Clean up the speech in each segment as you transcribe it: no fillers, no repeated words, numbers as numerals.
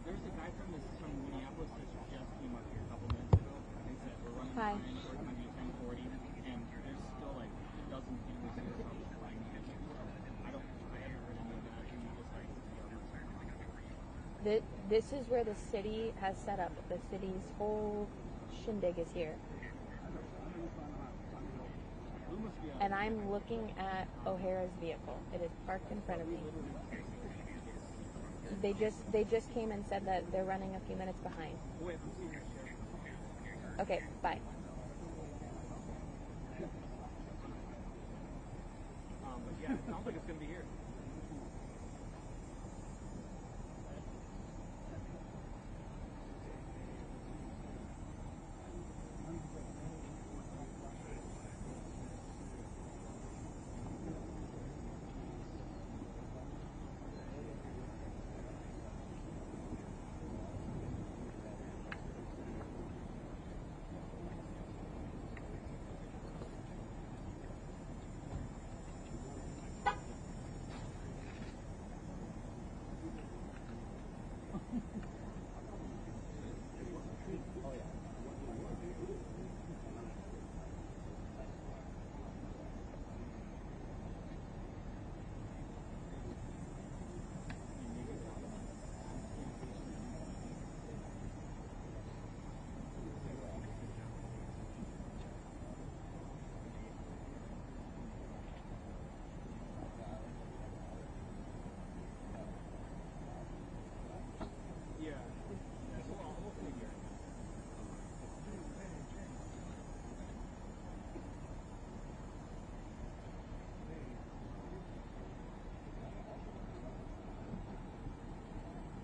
There's a guy from Minneapolis that just came up here a couple minutes ago. They said we're running behind, we're coming at 10:40, and there's still like a dozen people here flying in. I haven't heard any of that. This is where the city has set up. The city's whole shindig is here. And I'm looking at O'Hara's vehicle. It is parked in front of me. They just came and said that they're running a few minutes behind. Okay, bye. But yeah, it sounds like it's going to be here.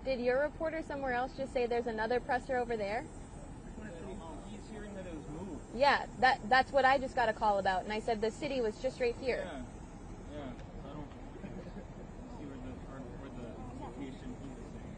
Did your reporter somewhere else just say there's another presser over there? He's hearing that it was moved. Yeah, that's what I just got a call about, and I said the city was just right here. Yeah. I don't see where the location he was saying.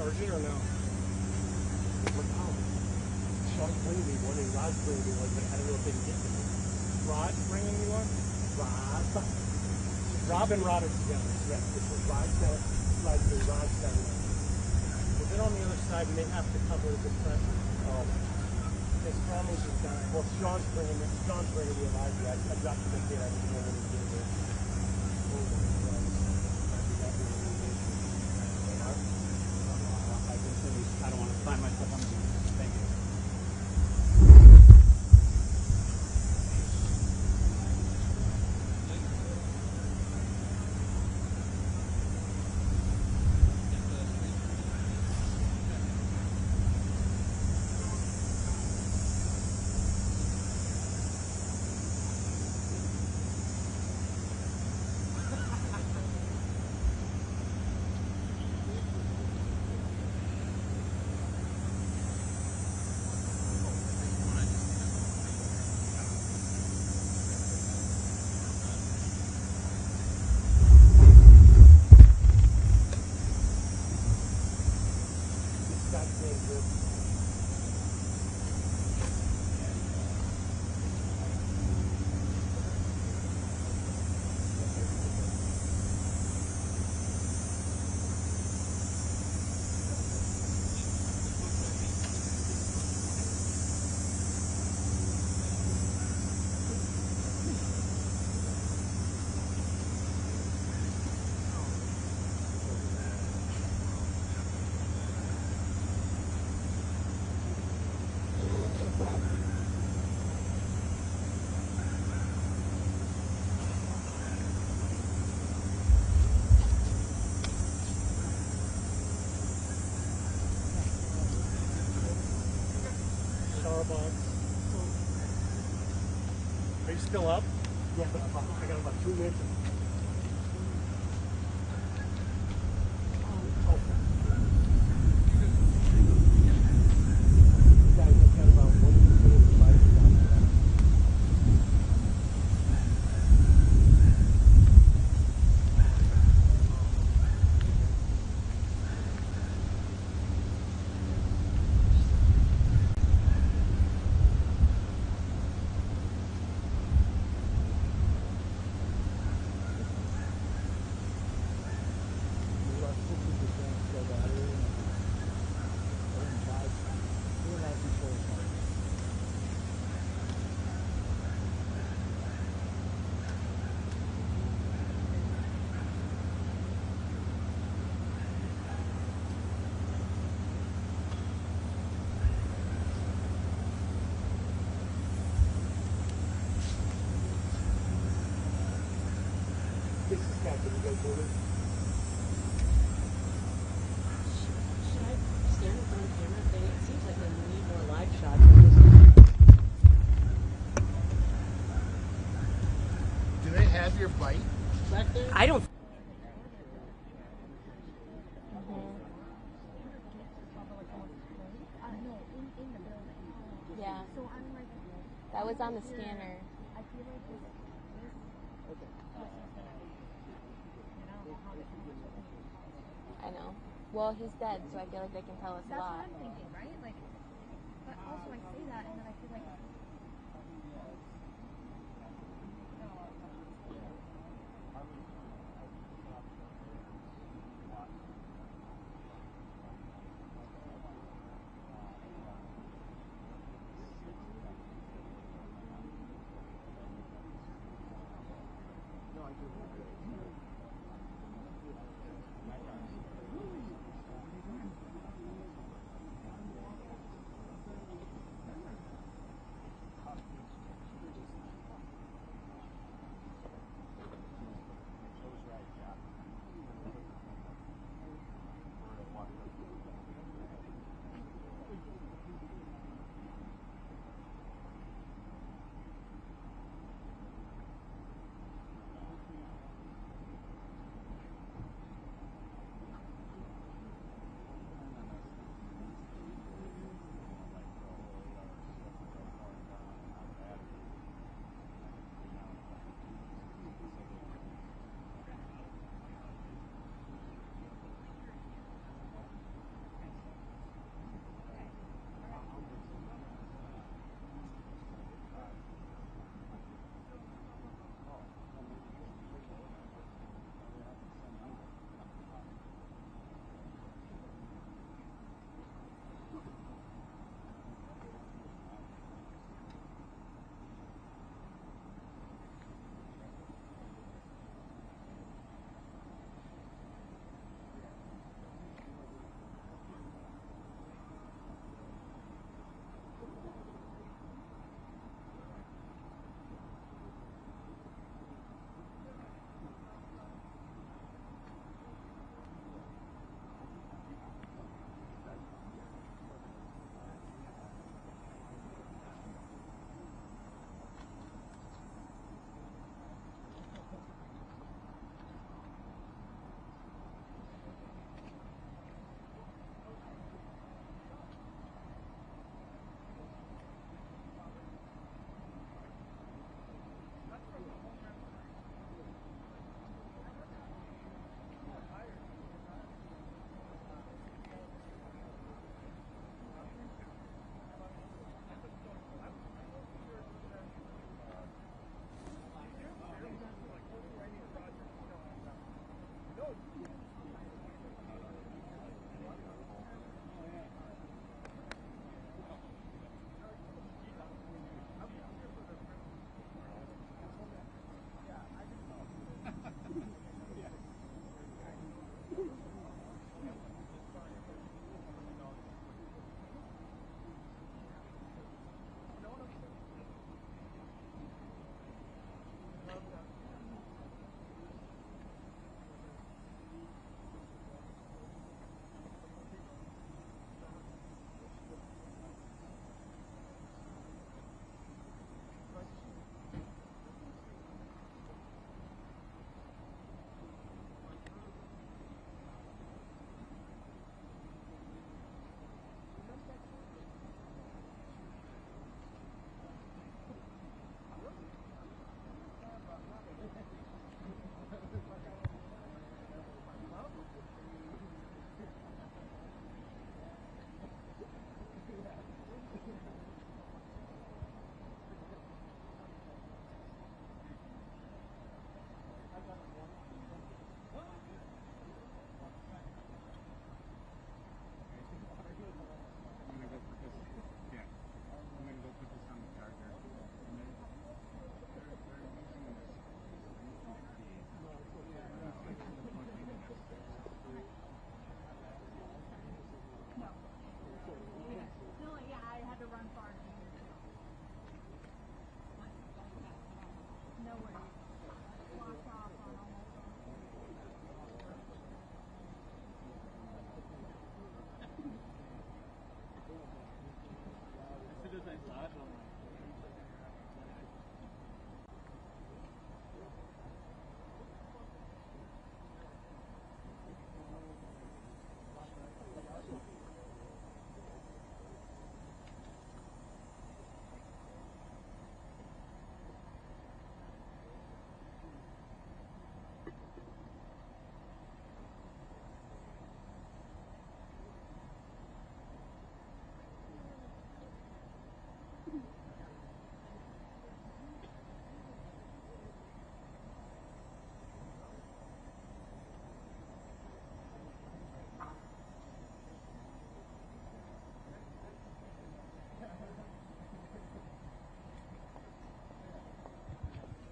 Sergeant or no? What now? Sean's bringing me one and Rod's bringing me one, but I don't know if they can get to me. Rod's bringing me one? Rob and Rod are together. Yes, this is Rod's down. Rod's down. But then on the other side, we may have to cover the present. His family's is dying. Well, Sean's bringing me Elijah. I dropped him in here. I didn't know when he did it. I don't want to find myself on the beach. Thank you. Are you still up? Yeah, but I got about 2 minutes. This is Captain. You guys doing it? Should I stand in front of the camera thing? It seems like I need more live shots. Do they have your bite back there? I don't. Yeah. That was on the scanner. I know. Well, he's dead, so I feel like they can tell us a lot. That's what I'm thinking, right? Like, but also I say that, and then I feel like.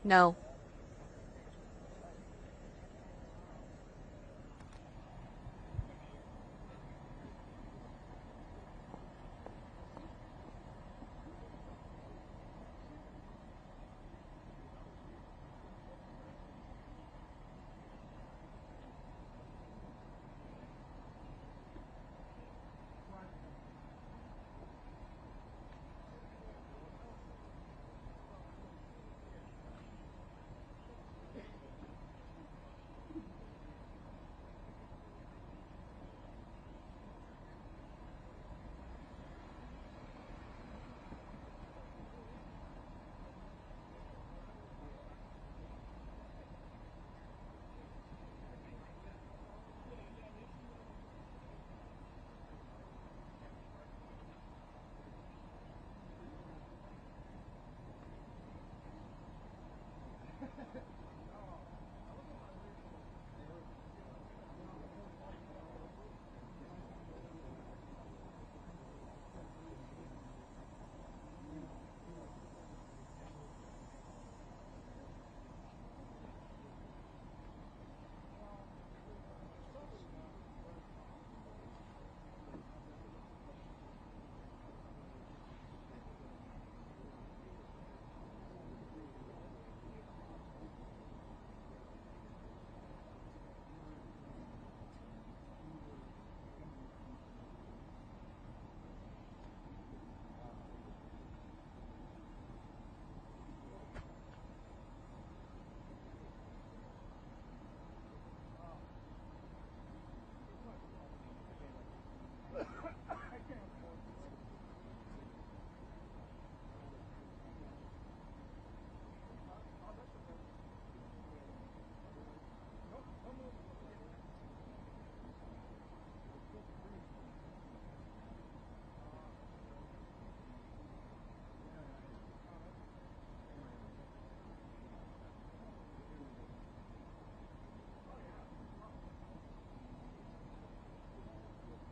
No.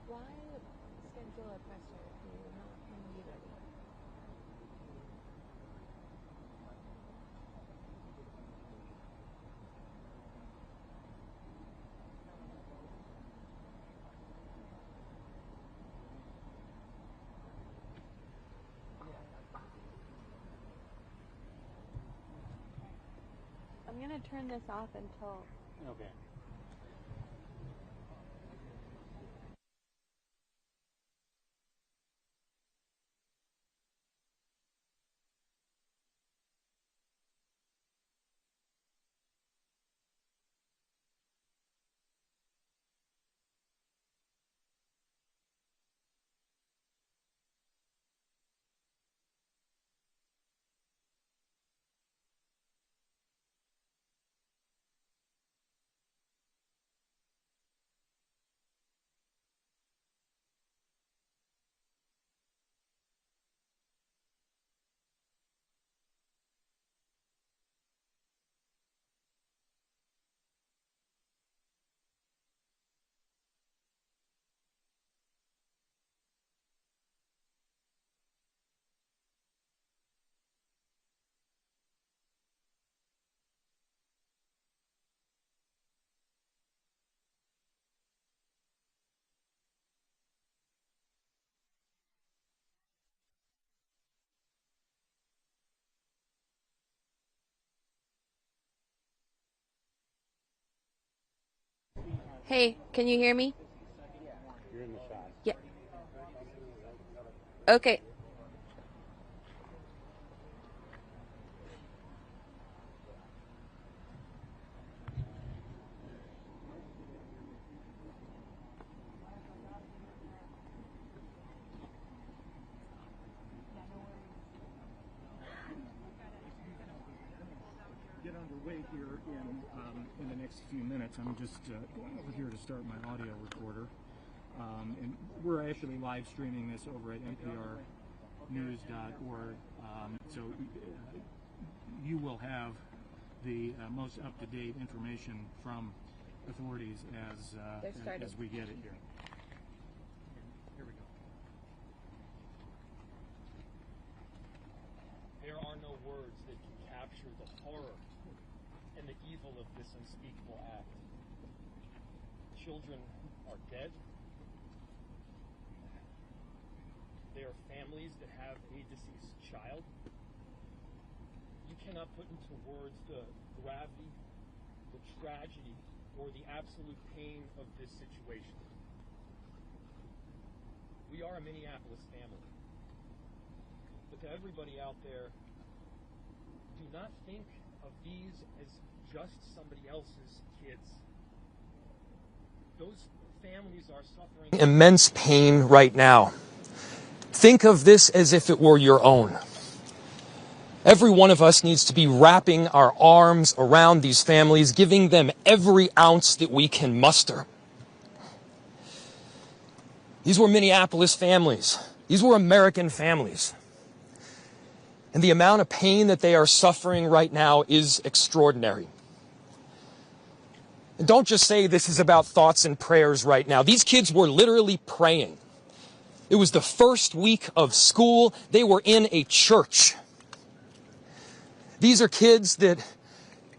Why schedule a presser if you're not going to be ready? I'm going to turn this off until... Okay. Hey, can you hear me? You're in the shot. Yeah. Okay. Get underway here in the next few minutes. I'm just going over here to start my audio recorder. And we're actually live streaming this over at nprnews.org. So you will have the most up-to-date information from authorities as we get it here. Here we go. There are no words that can capture picture the horror and the evil of this unspeakable act. Children are dead. They are families that have a deceased child. You cannot put into words the gravity, the tragedy, or the absolute pain of this situation. We are a Minneapolis family. But to everybody out there, do not think of these as just somebody else's kids. Those families are suffering immense pain right now. Think of this as if it were your own. Every one of us needs to be wrapping our arms around these families, giving them every ounce that we can muster. These were Minneapolis families. These were American families. And the amount of pain that they are suffering right now is extraordinary. And don't just say this is about thoughts and prayers right now. These kids were literally praying. It was the first week of school. They were in a church. These are kids that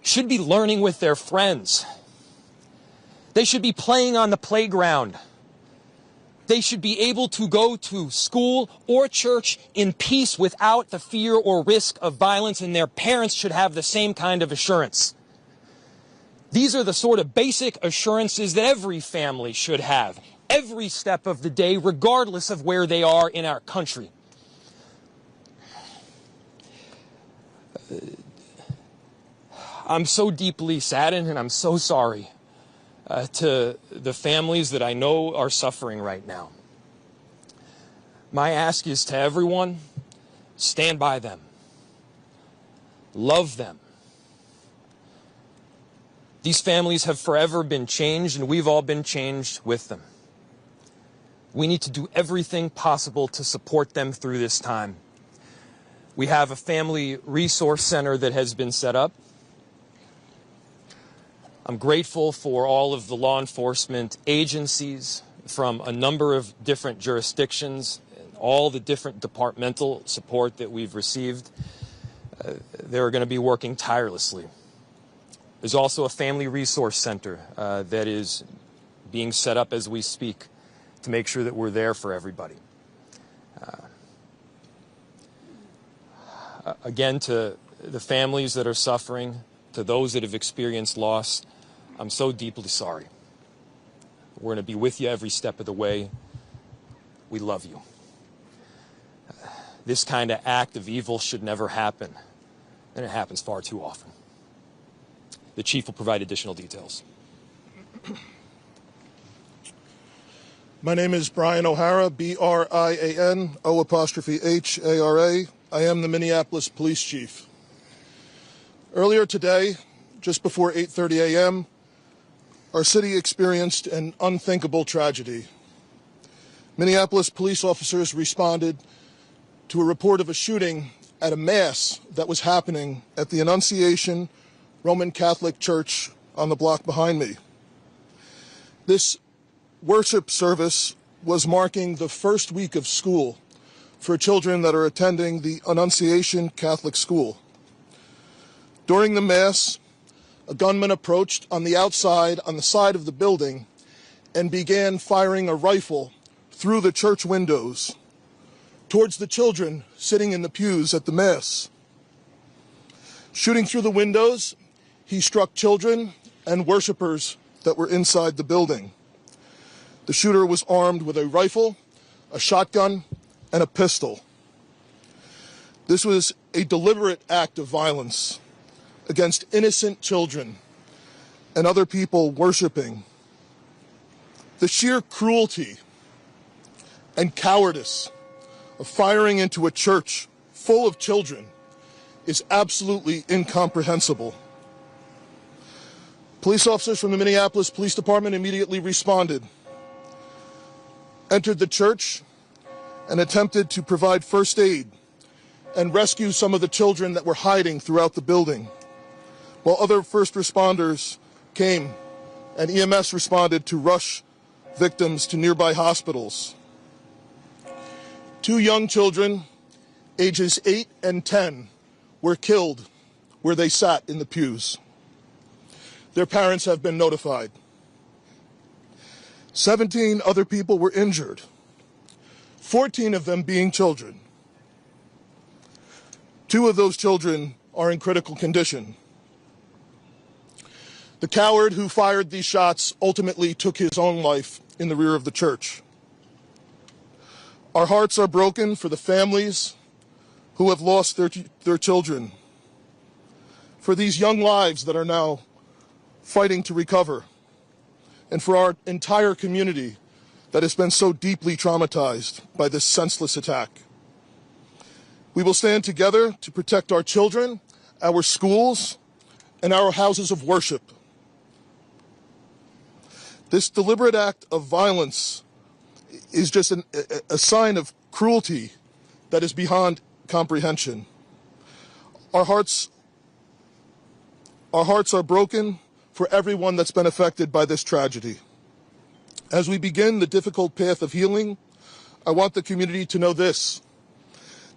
should be learning with their friends. They should be playing on the playground. They should be able to go to school or church in peace without the fear or risk of violence, and their parents should have the same kind of assurance. These are the sort of basic assurances that every family should have, every step of the day, regardless of where they are in our country. I'm so deeply saddened, and I'm so sorry to the families that I know are suffering right now. My ask is to everyone, stand by them. Love them. These families have forever been changed, and we've all been changed with them. We need to do everything possible to support them through this time. We have a family resource center that has been set up. I'm grateful for all of the law enforcement agencies from a number of different jurisdictions, and all the different departmental support that we've received. They're going to be working tirelessly. There's also a family resource center that is being set up as we speak to make sure that we're there for everybody. Again, to the families that are suffering, to those that have experienced loss, I'm so deeply sorry. We're going to be with you every step of the way. We love you. This kind of act of evil should never happen, and it happens far too often. The chief will provide additional details. My name is Brian O'Hara, B-R-I-A-N, O''H-A-R-A. I am the Minneapolis Police Chief. Earlier today, just before 8:30 a.m., our city experienced an unthinkable tragedy. Minneapolis police officers responded to a report of a shooting at a mass that was happening at the Annunciation Roman Catholic Church on the block behind me. This worship service was marking the first week of school for children that are attending the Annunciation Catholic School. During the Mass, a gunman approached on the outside, on the side of the building, and began firing a rifle through the church windows towards the children sitting in the pews at the Mass. Shooting through the windows, he struck children and worshipers that were inside the building. The shooter was armed with a rifle, a shotgun, and a pistol. This was a deliberate act of violence against innocent children and other people worshiping. The sheer cruelty and cowardice of firing into a church full of children is absolutely incomprehensible. Police officers from the Minneapolis Police Department immediately responded, entered the church, and attempted to provide first aid and rescue some of the children that were hiding throughout the building, while other first responders came and EMS responded to rush victims to nearby hospitals. 2 young children, ages 8 and 10, were killed where they sat in the pews. Their parents have been notified. 17 other people were injured, 14 of them being children. 2 of those children are in critical condition. The coward who fired these shots ultimately took his own life in the rear of the church. Our hearts are broken for the families who have lost their children, for these young lives that are now fighting to recover, and for our entire community that has been so deeply traumatized by this senseless attack. We will stand together to protect our children, our schools, and our houses of worship. This deliberate act of violence is just a sign of cruelty that is beyond comprehension. Our hearts are broken for everyone that's been affected by this tragedy. As we begin the difficult path of healing, I want the community to know this,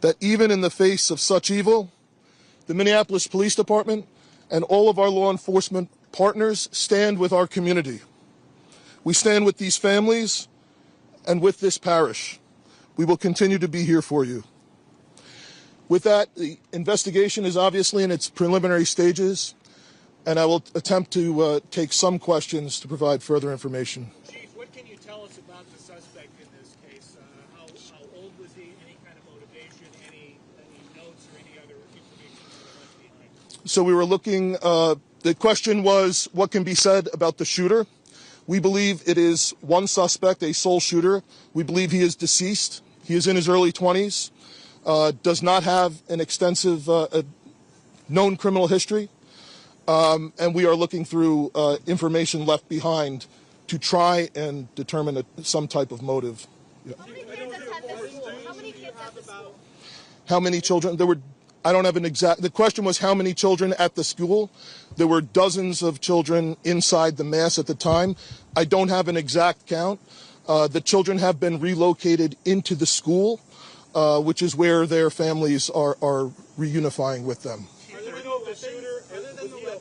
that even in the face of such evil, the Minneapolis Police Department and all of our law enforcement partners stand with our community. We stand with these families and with this parish. We will continue to be here for you. With that, the investigation is obviously in its preliminary stages, and I will attempt to take some questions to provide further information. Chief, what can you tell us about the suspect in this case? How old was he? Any kind of motivation? Any notes or any other information that were left behind? So we were looking, the question was what can be said about the shooter. We believe it is one suspect, a sole shooter. We believe he is deceased. He is in his early 20s, does not have an extensive known criminal history, and we are looking through information left behind to try and determine some type of motive. Yeah. How many kids attend this school? How many kids at the school? How many children? I don't have an exact, the question was how many children at the school. There were dozens of children inside the mass at the time. I don't have an exact count. The children have been relocated into the school, which is where their families are reunifying with them.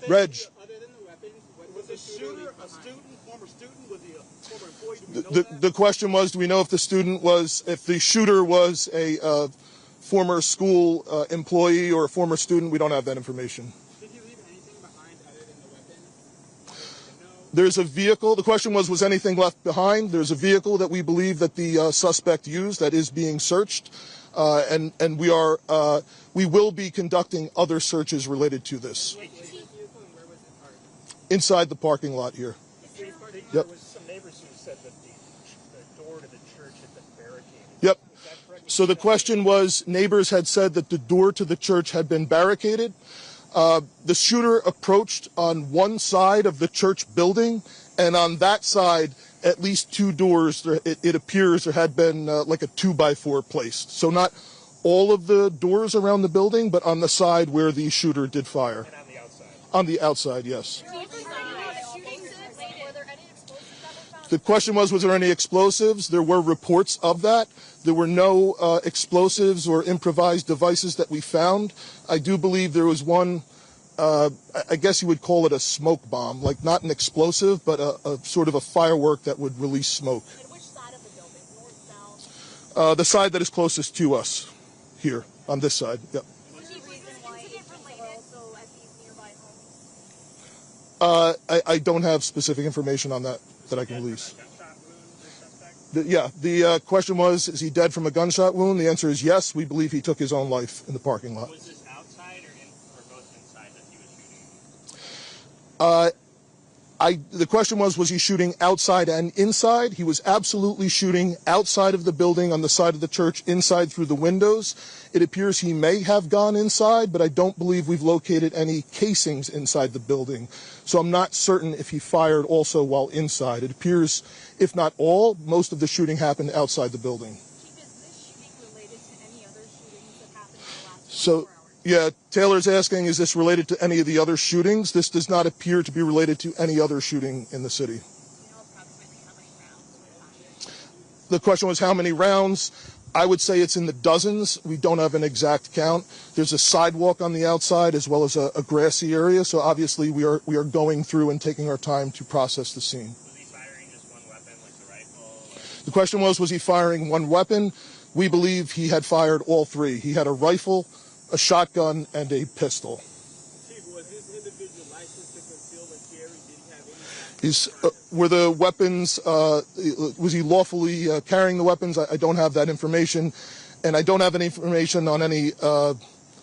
Reg. Other than the weapons, was the shooter a student, former student? Was he a former employee? Do we know that? The question was, do we know if the shooter was a former school employee or a former student? We don't have that information. Did you leave anything behind other than the weapons? There's a vehicle. The question was anything left behind? There's a vehicle that we believe that the suspect used that is being searched, and we will be conducting other searches related to this. Inside the parking lot here. Yep. There was some neighbors who said that the door to the church had been barricaded. Yep. So the question was, neighbors had said that the door to the church had been barricaded. The shooter approached on one side of the church building, and on that side, at least 2 doors, it appears there had been like a 2x4 placed. So not all of the doors around the building, but on the side where the shooter did fire. And on the outside? On the outside, yes. The question was there any explosives? There were reports of that. There were no explosives or improvised devices that we found. I do believe there was one, I guess you would call it a smoke bomb, like not an explosive, but a sort of a firework that would release smoke. And which side of the building? North, south? The side that is closest to us, here, on this side, yep. Was this incident related also at these nearby homes? I don't have specific information on that I can release. The question was, is he dead from a gunshot wound? The answer is yes. We believe he took his own life in the parking lot. Was this outside or both inside that he was shooting? The question was he shooting outside and inside? He was absolutely shooting outside of the building on the side of the church, inside through the windows. It appears he may have gone inside, but I don't believe we've located any casings inside the building. So I'm not certain if he fired also while inside. It appears, if not all, most of the shooting happened outside the building. Chief, is this shooting related to any other shootings that happened in the last 24 hours? Yeah, Taylor's asking, is this related to any of the other shootings? This does not appear to be related to any other shooting in the city. Do you know approximately how many rounds were fired? The question was how many rounds. I would say it's in the dozens. We don't have an exact count. There's a sidewalk on the outside as well as a grassy area. So obviously we are going through and taking our time to process the scene. Was he firing just one weapon, like the rifle? Or? The question was he firing one weapon? We believe he had fired all three. He had a rifle, a shotgun, and a pistol. Chief, was this individual licensed to conceal and carry? Did he have any? Were the weapons, was he lawfully carrying the weapons? I don't have that information, and I don't have any information on any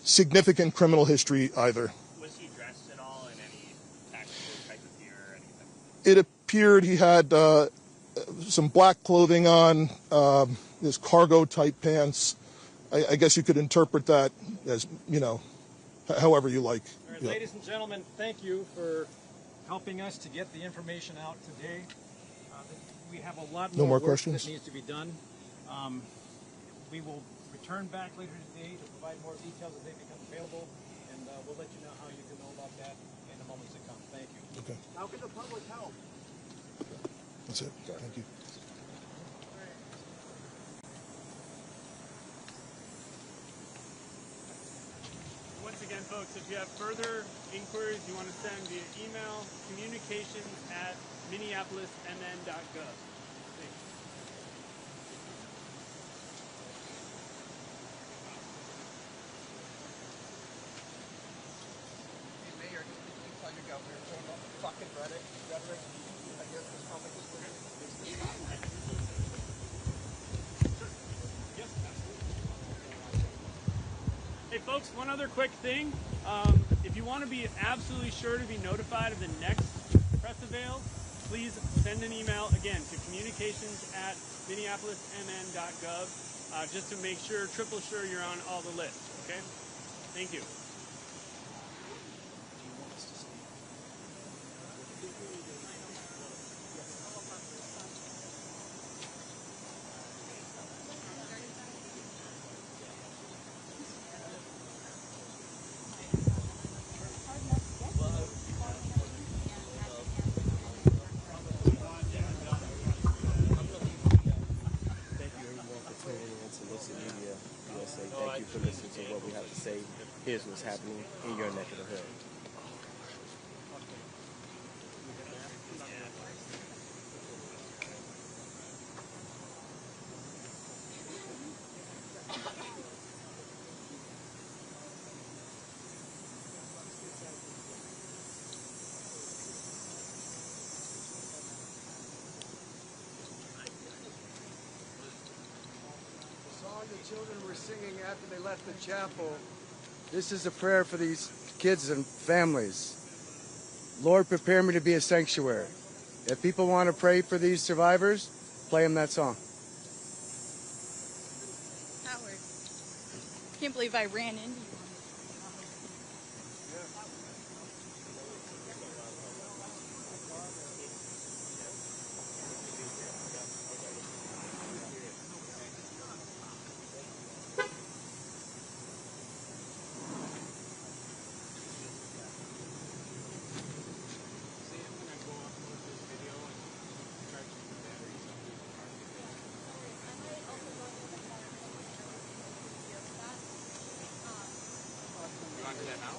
significant criminal history either. Was he dressed at all in any tactical type of gear or anything? It appeared he had some black clothing on, his cargo-type pants. I guess you could interpret that as, however you like. All right, ladies and gentlemen, thank you for helping us to get the information out today. We have a lot more work questions? that needs to be done. We will return back later today to provide more details as they become available, and we'll let you know how you can know about that in the moments to come. Thank you. Okay. How can the public help? That's it. Thank you. Once again, folks, if you have further inquiries you want to send via email, communications@minneapolismn.gov. Thanks. Hey, Mayor, can you tell your governor to about the fucking rhetoric against this public display? Yes, absolutely. Hey, folks, one other quick thing. If you want to be absolutely sure to be notified of the next press avail, please send an email, again, to communications@minneapolismn.gov, just to make sure, triple sure you're on all the lists, okay? Thank you. Thank you everyone for tuning in to Listen Media USA. Thank you for listening to what we have to say. Here's what's happening in your neck of the hood. The song the children were singing after they left the chapel, this is a prayer for these kids and families. Lord, prepare me to be a sanctuary. If people want to pray for these survivors, play them that song. Howard, can't believe I ran into you. You want to do that now?